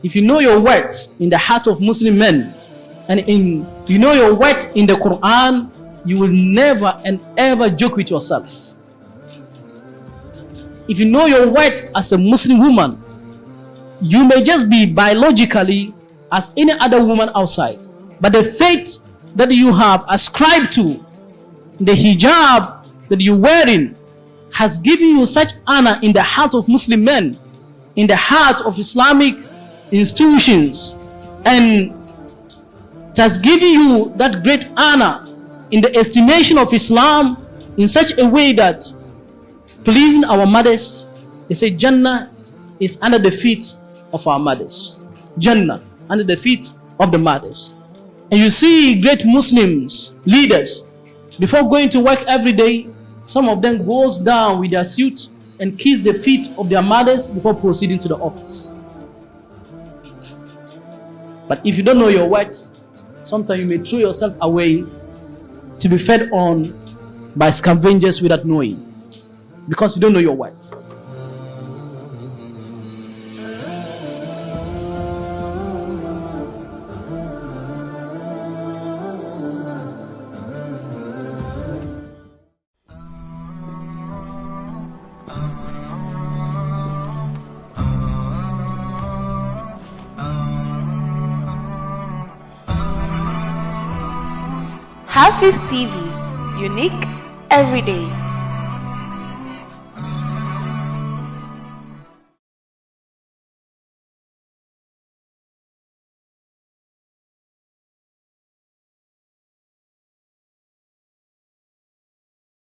if you know your worth in the heart of Muslim men, and you know your worth in the Quran, you will never and ever joke with yourself. If you know your worth as a Muslim woman, you may just be biologically as any other woman outside, but the faith that you have ascribed to, the hijab that you're wearing, has given you such honor in the heart of Muslim men, in the heart of Islamic institutions, and it has given you that great honor in the estimation of Islam in such a way that pleasing our mothers, they say Jannah is under the feet of our mothers. Jannah under the feet of the mothers. And you see great Muslims, leaders, before going to work every day, some of them goes down with their suit and kiss the feet of their mothers before proceeding to the office. But if you don't know your words, sometimes you may throw yourself away to be fed on by scavengers without knowing, because you don't know your words. Hafiz TV, unique every day.